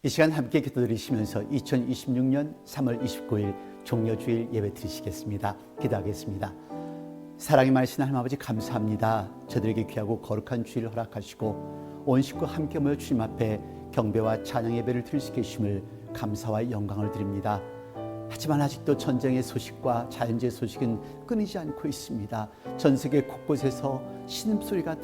이 시간 함께 기도드리시면서 2026년 3월 29일 종려주일 예배 드리시겠습니다. 기도하겠습니다. 사랑의 많으신 하나님 아버지 감사합니다. 저들에게 귀하고 거룩한 주일을 허락하시고 온 식구 함께 모여 주님 앞에 경배와 찬양 예배를 드릴 수 계심을 감사와 영광을 드립니다. 하지만 아직도 전쟁의 소식과 자연재해 소식은 끊이지 않고 있습니다. 전 세계 곳곳에서 신음소리가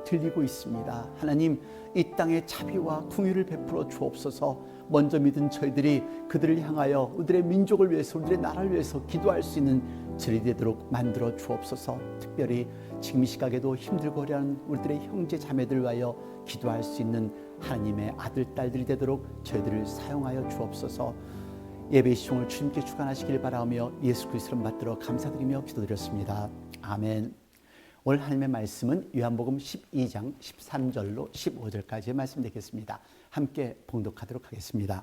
들리고 있습니다. 하나님, 이 땅에 자비와 긍휼을 베풀어 주옵소서. 먼저 믿은 저희들이 그들을 향하여 우리들의 민족을 위해서, 우리들의 나라를 위해서 기도할 수 있는 절이 되도록 만들어 주옵소서. 특별히 지금 이 시각에도 힘들고 어려운 우리들의 형제 자매들을 위하여 기도할 수 있는 하나님의 아들, 딸들이 되도록 저희들을 사용하여 주옵소서. 예배 시종을 주님께 주관하시길 바라며 예수 그리스도를 받들어 감사드리며 기도드렸습니다. 아멘. 오늘 하나님의 말씀은 요한복음 12장 13절로 15절까지의 말씀 되겠습니다. 함께 봉독하도록 하겠습니다.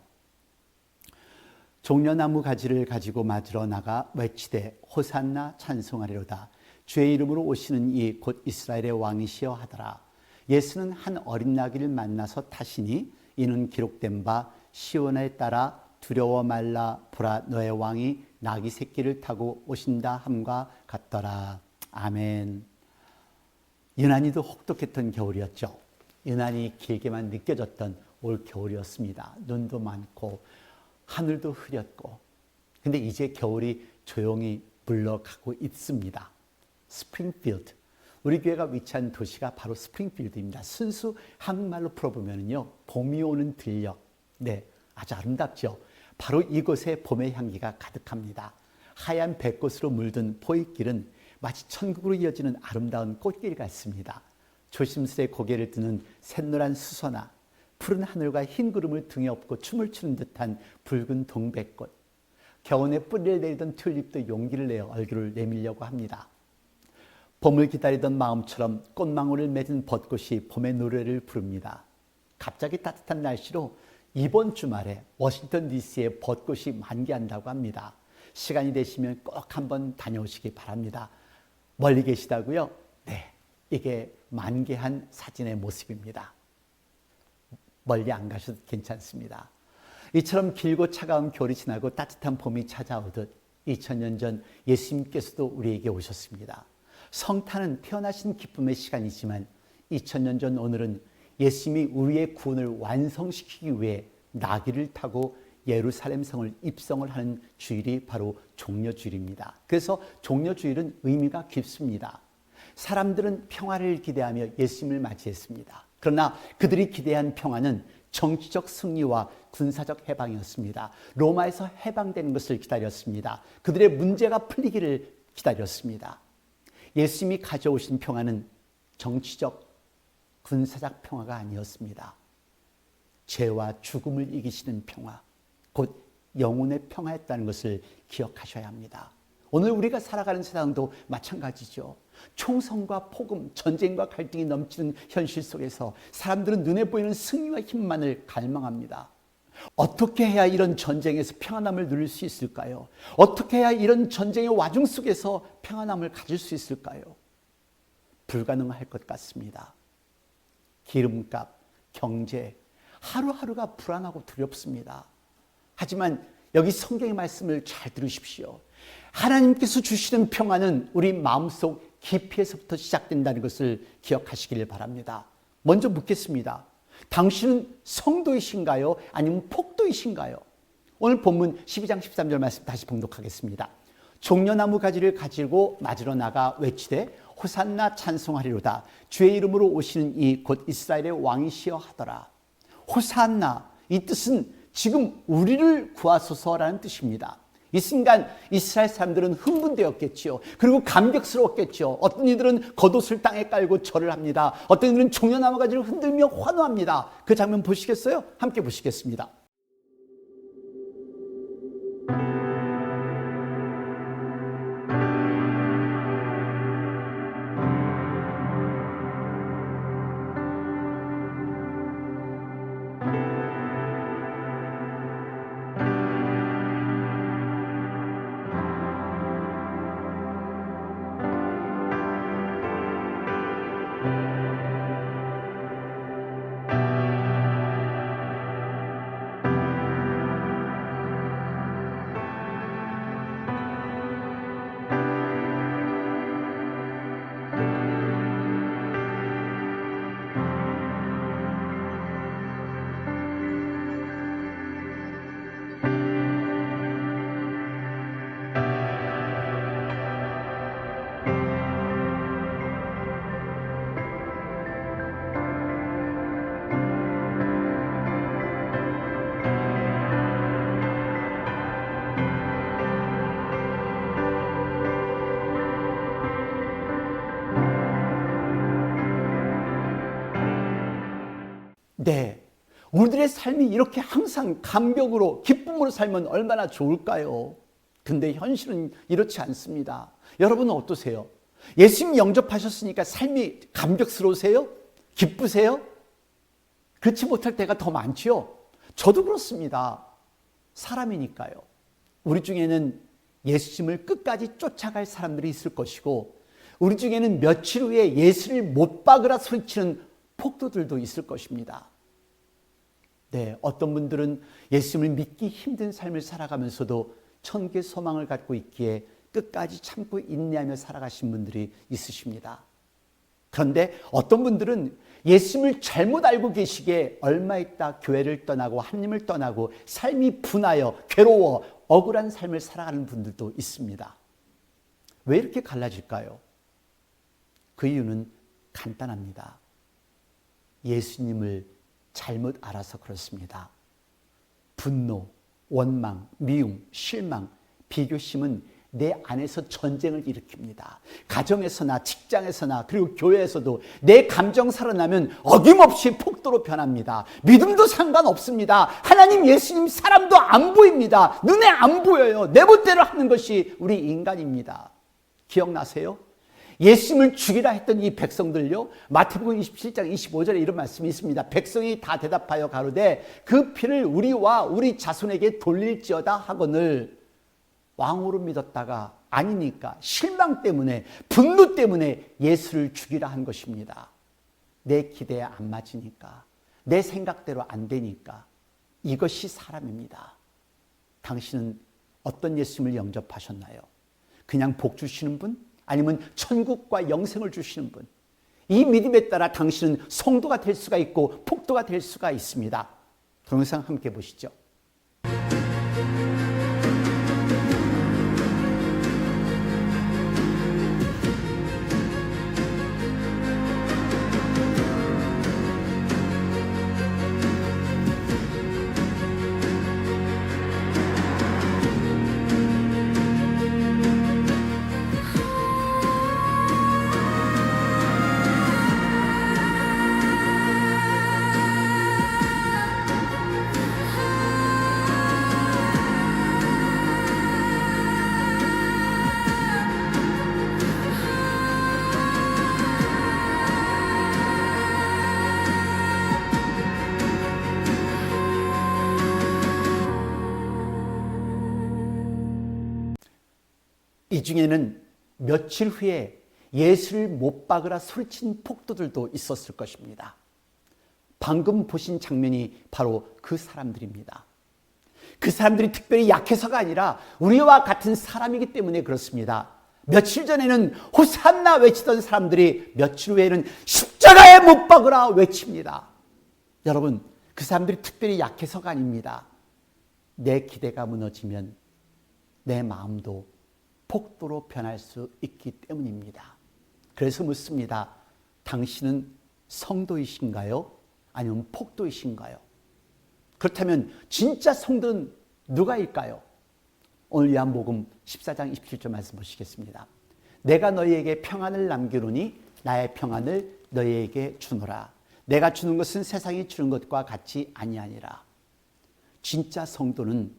종려나무 가지를 가지고 맞으러 나가 외치되 호산나 찬송하리로다. 주의 이름으로 오시는 이 곧 이스라엘의 왕이시여 하더라. 예수는 한 어린 나귀를 만나서 타시니 이는 기록된 바 시온에 따라 두려워 말라 보라 너의 왕이 나귀 새끼를 타고 오신다 함과 같더라. 아멘. 유난히도 혹독했던 겨울이었죠. 유난히 길게만 느껴졌던 올 겨울이었습니다. 눈도 많고 하늘도 흐렸고, 근데 이제 겨울이 조용히 물러가고 있습니다. 스프링필드, 우리 교회가 위치한 도시가 바로 스프링필드입니다. 순수 한국말로 풀어보면요, 봄이 오는 들녘. 네, 아주 아름답죠. 바로 이곳에 봄의 향기가 가득합니다. 하얀 백꽃으로 물든 포획길은 마치 천국으로 이어지는 아름다운 꽃길 같습니다. 조심스레 고개를 드는 샛노란 수소나 푸른 하늘과 흰 구름을 등에 업고 춤을 추는 듯한 붉은 동백꽃, 겨우내 뿌리를 내리던 튤립도 용기를 내어 얼굴을 내밀려고 합니다. 봄을 기다리던 마음처럼 꽃망울을 맺은 벚꽃이 봄의 노래를 부릅니다. 갑자기 따뜻한 날씨로 이번 주말에 워싱턴 DC에 벚꽃이 만개한다고 합니다. 시간이 되시면 꼭 한번 다녀오시기 바랍니다. 멀리 계시다고요? 네, 이게 만개한 사진의 모습입니다. 멀리 안 가셔도 괜찮습니다. 이처럼 길고 차가운 겨울이 지나고 따뜻한 봄이 찾아오듯 2000년 전 예수님께서도 우리에게 오셨습니다. 성탄은 태어나신 기쁨의 시간이지만 2000년 전 오늘은 예수님이 우리의 구원을 완성시키기 위해 나귀를 타고 예루살렘 성을 입성을 하는 주일이 바로 종려주일입니다. 그래서 종려주일은 의미가 깊습니다. 사람들은 평화를 기대하며 예수님을 맞이했습니다. 그러나 그들이 기대한 평화는 정치적 승리와 군사적 해방이었습니다. 로마에서 해방되는 것을 기다렸습니다. 그들의 문제가 풀리기를 기다렸습니다. 예수님이 가져오신 평화는 정치적, 군사적 평화가 아니었습니다. 죄와 죽음을 이기시는 평화, 곧 영혼의 평화였다는 것을 기억하셔야 합니다. 오늘 우리가 살아가는 세상도 마찬가지죠. 총성과 폭음, 전쟁과 갈등이 넘치는 현실 속에서 사람들은 눈에 보이는 승리와 힘만을 갈망합니다. 어떻게 해야 이런 전쟁에서 평안함을 누릴 수 있을까요? 어떻게 해야 이런 전쟁의 와중 속에서 평안함을 가질 수 있을까요? 불가능할 것 같습니다. 기름값, 경제, 하루하루가 불안하고 두렵습니다. 하지만 여기 성경의 말씀을 잘 들으십시오. 하나님께서 주시는 평안은 우리 마음속 깊이에서부터 시작된다는 것을 기억하시길 바랍니다. 먼저 묻겠습니다. 당신은 성도이신가요? 아니면 폭도이신가요? 오늘 본문 12장 13절 말씀 다시 봉독하겠습니다. 종려나무 가지를 가지고 맞으러 나가 외치되 호산나 찬송하리로다. 주의 이름으로 오시는 이 곧 이스라엘의 왕이시여 하더라. 호산나, 이 뜻은 지금 우리를 구하소서라는 뜻입니다. 이 순간 이스라엘 사람들은 흥분되었겠지요. 그리고 감격스러웠겠죠. 어떤 이들은 겉옷을 땅에 깔고 절을 합니다. 어떤 이들은 종려나무 가지를 흔들며 환호합니다. 그 장면 보시겠어요? 함께 보시겠습니다. 네, 우리들의 삶이 이렇게 항상 감격으로 기쁨으로 살면 얼마나 좋을까요? 근데 현실은 이렇지 않습니다. 여러분은 어떠세요? 예수님 영접하셨으니까 삶이 감격스러우세요? 기쁘세요? 그렇지 못할 때가 더 많지요? 저도 그렇습니다. 사람이니까요. 우리 중에는 예수님을 끝까지 쫓아갈 사람들이 있을 것이고, 우리 중에는 며칠 후에 예수를 못 박으라 소리치는 폭도들도 있을 것입니다. 네, 어떤 분들은 예수님을 믿기 힘든 삶을 살아가면서도 천국의 소망을 갖고 있기에 끝까지 참고 인내하며 살아가신 분들이 있으십니다. 그런데 어떤 분들은 예수님을 잘못 알고 계시기에 얼마 있다 교회를 떠나고 하나님을 떠나고 삶이 분하여 괴로워 억울한 삶을 살아가는 분들도 있습니다. 왜 이렇게 갈라질까요? 그 이유는 간단합니다. 예수님을 잘못 알아서 그렇습니다. 분노, 원망, 미움, 실망, 비교심은 내 안에서 전쟁을 일으킵니다. 가정에서나 직장에서나 그리고 교회에서도 내 감정 살아나면 어김없이 폭도로 변합니다. 믿음도 상관없습니다. 하나님, 예수님, 사람도 안 보입니다. 눈에 안 보여요. 내 멋대로 하는 것이 우리 인간입니다. 기억나세요? 예수님을 죽이라 했던 이 백성들요, 마태복음 27장 25절에 이런 말씀이 있습니다. 백성이 다 대답하여 가로되 그 피를 우리와 우리 자손에게 돌릴지어다 하거늘, 왕으로 믿었다가 아니니까 실망 때문에 분노 때문에 예수를 죽이라 한 것입니다. 내 기대에 안 맞으니까, 내 생각대로 안 되니까. 이것이 사람입니다. 당신은 어떤 예수님을 영접하셨나요? 그냥 복 주시는 분? 아니면 천국과 영생을 주시는 분? 이 믿음에 따라 당신은 성도가 될 수가 있고 폭도가 될 수가 있습니다. 동영상 함께 보시죠. 이 중에는 며칠 후에 예수를 못 박으라 소리친 폭도들도 있었을 것입니다. 방금 보신 장면이 바로 그 사람들입니다. 그 사람들이 특별히 약해서가 아니라 우리와 같은 사람이기 때문에 그렇습니다. 며칠 전에는 호산나 외치던 사람들이 며칠 후에는 십자가에 못 박으라 외칩니다. 여러분, 그 사람들이 특별히 약해서가 아닙니다. 내 기대가 무너지면 내 마음도 폭도로 변할 수 있기 때문입니다. 그래서 묻습니다. 당신은 성도이신가요? 아니면 폭도이신가요? 그렇다면 진짜 성도는 누가일까요? 오늘 요한복음 14장 27절 말씀 보시겠습니다. 내가 너희에게 평안을 남기노니 나의 평안을 너희에게 주노라. 내가 주는 것은 세상이 주는 것과 같이 아니하니라. 진짜 성도는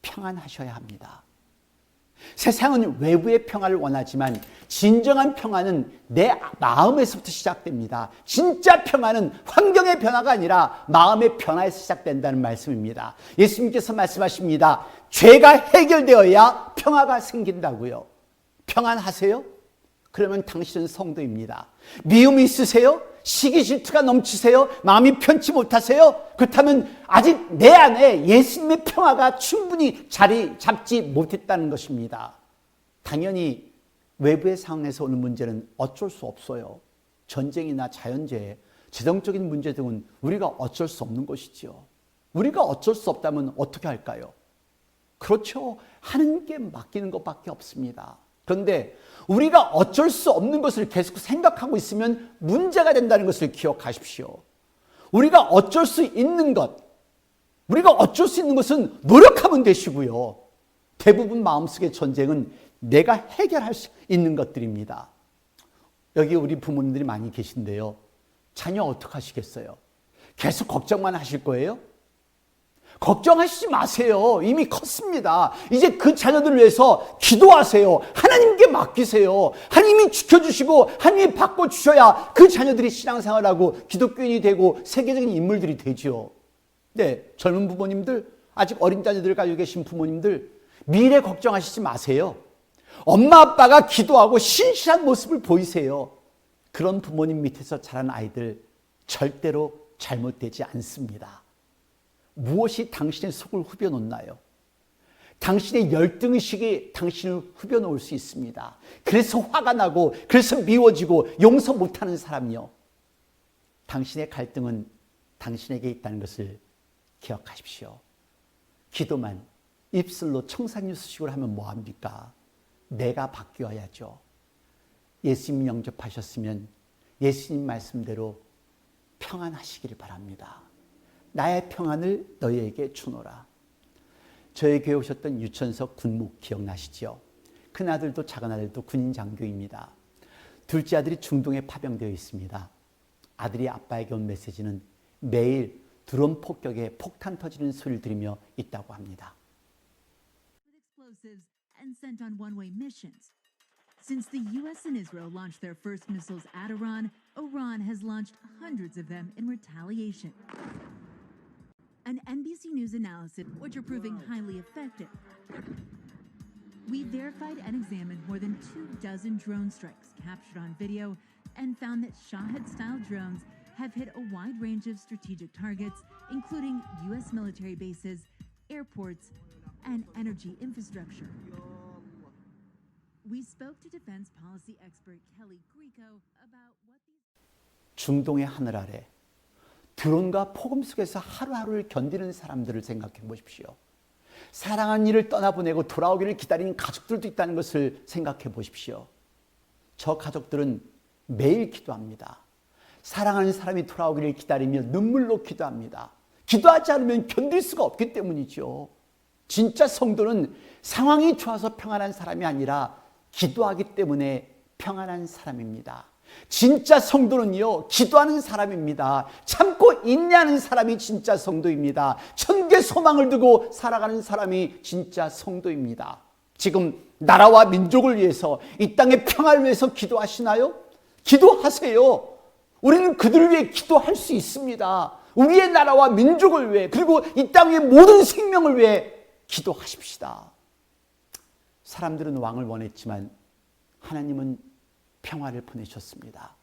평안하셔야 합니다. 세상은 외부의 평안을 원하지만 진정한 평안은 내 마음에서부터 시작됩니다. 진짜 평안은 환경의 변화가 아니라 마음의 변화에서 시작된다는 말씀입니다. 예수님께서 말씀하십니다. 죄가 해결되어야 평화가 생긴다고요. 평안하세요? 그러면 당신은 성도입니다. 미움이 있으세요? 시기 질투가 넘치세요? 마음이 편치 못하세요? 그렇다면 아직 내 안에 예수님의 평화가 충분히 자리 잡지 못했다는 것입니다. 당연히 외부의 상황에서 오는 문제는 어쩔 수 없어요. 전쟁이나 자연재해, 재정적인 문제 등은 우리가 어쩔 수 없는 것이지요. 우리가 어쩔 수 없다면 어떻게 할까요? 그렇죠. 하나님께 맡기는 것밖에 없습니다. 그런데 우리가 어쩔 수 없는 것을 계속 생각하고 있으면 문제가 된다는 것을 기억하십시오. 우리가 어쩔 수 있는 것, 우리가 어쩔 수 있는 것은 노력하면 되시고요. 대부분 마음속의 전쟁은 내가 해결할 수 있는 것들입니다. 여기 우리 부모님들이 많이 계신데요. 자녀 어떻게 하시겠어요? 계속 걱정만 하실 거예요? 걱정하시지 마세요. 이미 컸습니다. 이제 그 자녀들을 위해서 기도하세요. 하나님께 맡기세요. 하나님이 지켜주시고 하나님이 바꿔주셔야 그 자녀들이 신앙생활하고 기독교인이 되고 세계적인 인물들이 되죠. 네, 젊은 부모님들, 아직 어린 자녀들을 가지고 계신 부모님들, 미래 걱정하시지 마세요. 엄마 아빠가 기도하고 신실한 모습을 보이세요. 그런 부모님 밑에서 자란 아이들 절대로 잘못되지 않습니다. 무엇이 당신의 속을 후벼놓나요? 당신의 열등의식이 당신을 후벼놓을 수 있습니다. 그래서 화가 나고 그래서 미워지고 용서 못하는 사람이요. 당신의 갈등은 당신에게 있다는 것을 기억하십시오. 기도만 입술로 청산유 수식을 하면 뭐합니까? 내가 바뀌어야죠. 예수님 영접하셨으면 예수님 말씀대로 평안하시기를 바랍니다. 나의 평안을 너희에게 주노라. 저희 교회 오셨던 유천석 군목 기억나시죠? 큰 아들도 작은 아들도 군인 장교입니다. 둘째 아들이 중동에 파병되어 있습니다. 아들이 아빠에게 온 메시지는 매일 드론 폭격에 폭탄 터지는 소리를 들으며 있다고 합니다. And sent on one-way missions. Since the U.S. and Israel launched their first missiles at Iran, Iran has launched hundreds of them in retaliation. An NBC News analysis, which are proving highly effective. We verified and examined more than 24 drone strikes captured on video and found that Shahed-style drones have hit a wide range of strategic targets, including U.S. military bases, airports, and energy infrastructure. We spoke to defense policy expert Kelly Grieco about what these... 중동의 하늘 아래 드론과 폭음 속에서 하루하루를 견디는 사람들을 생각해 보십시오. 사랑하는 이를 떠나보내고 돌아오기를 기다리는 가족들도 있다는 것을 생각해 보십시오. 저 가족들은 매일 기도합니다. 사랑하는 사람이 돌아오기를 기다리며 눈물로 기도합니다. 기도하지 않으면 견딜 수가 없기 때문이죠. 진짜 성도는 상황이 좋아서 평안한 사람이 아니라 기도하기 때문에 평안한 사람입니다. 진짜 성도는요, 기도하는 사람입니다. 참고 인내하는 사람이 진짜 성도입니다. 천개 소망을 두고 살아가는 사람이 진짜 성도입니다. 지금 나라와 민족을 위해서, 이 땅의 평화를 위해서 기도하시나요? 기도하세요. 우리는 그들을 위해 기도할 수 있습니다. 우리의 나라와 민족을 위해, 그리고 이 땅의 모든 생명을 위해 기도하십시다. 사람들은 왕을 원했지만 하나님은 평화를 보내셨습니다.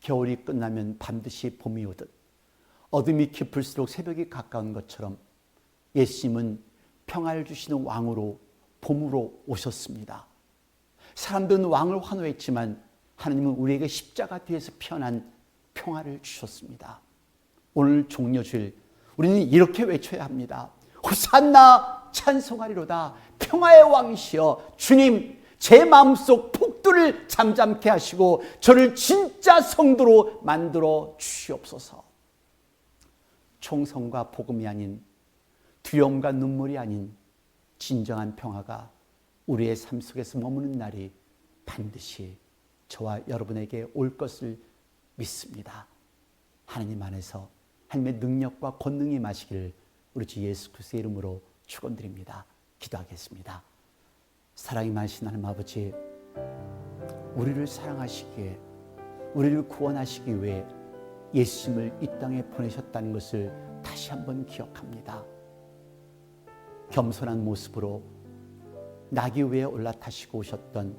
겨울이 끝나면 반드시 봄이 오듯 어둠이 깊을수록 새벽이 가까운 것처럼 예수님은 평화를 주시는 왕으로 봄으로 오셨습니다. 사람들은 왕을 환호했지만 하나님은 우리에게 십자가 뒤에서 피어난 평화를 주셨습니다. 오늘 종려주일 우리는 이렇게 외쳐야 합니다. 호산나 찬송하리로다. 평화의 왕이시여 주님, 제 마음속 폭두를 잠잠케 하시고 저를 진짜 성도로 만들어 주시옵소서. 총성과 복음이 아닌, 두려움과 눈물이 아닌 진정한 평화가 우리의 삶 속에서 머무는 날이 반드시 저와 여러분에게 올 것을 믿습니다. 하나님 안에서 하나님의 능력과 권능이 임하시기를 우리 주 예수 그리스도의 이름으로 축원드립니다. 기도하겠습니다. 사랑이 많으신 하나님 아버지, 우리를 사랑하시기에, 우리를 구원하시기 위해 예수님을 이 땅에 보내셨다는 것을 다시 한번 기억합니다. 겸손한 모습으로 나귀 위에 올라타시고 오셨던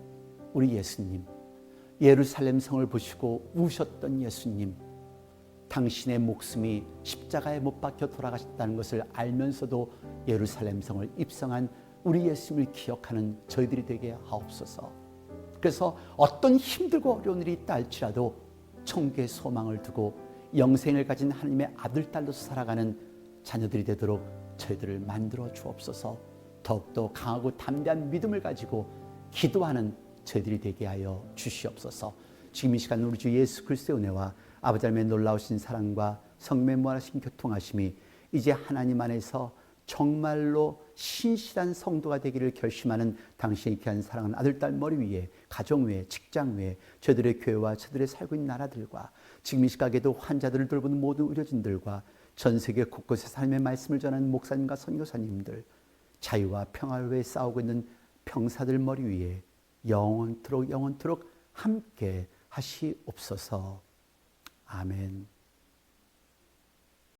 우리 예수님, 예루살렘 성을 보시고 우셨던 예수님, 당신의 목숨이 십자가에 못 박혀 돌아가셨다는 것을 알면서도 예루살렘 성을 입성한 우리 예수님을 기억하는 저희들이 되게 하옵소서. 그래서 어떤 힘들고 어려운 일이 있다 할지라도 천국의 소망을 두고 영생을 가진 하나님의 아들, 딸로서 살아가는 자녀들이 되도록 저희들을 만들어 주옵소서. 더욱더 강하고 담대한 믿음을 가지고 기도하는 저희들이 되게 하여 주시옵소서. 지금 이 시간 우리 주 예수 그리스도의 은혜와 아버지 하나님의 놀라우신 사랑과 성령의 무한하신 교통하심이 이제 하나님 안에서 정말로 신실한 성도가 되기를 결심하는 당신의 귀한 사랑하는 아들, 딸 머리 위에, 가정 위에, 직장 위에, 저들의 교회와 저들의 살고 있는 나라들과 지금 이 시각에도 환자들을 돌보는 모든 의료진들과 전 세계 곳곳에 삶의 말씀을 전하는 목사님과 선교사님들, 자유와 평화를 위해 싸우고 있는 병사들 머리 위에 영원토록 함께 하시옵소서. 아멘.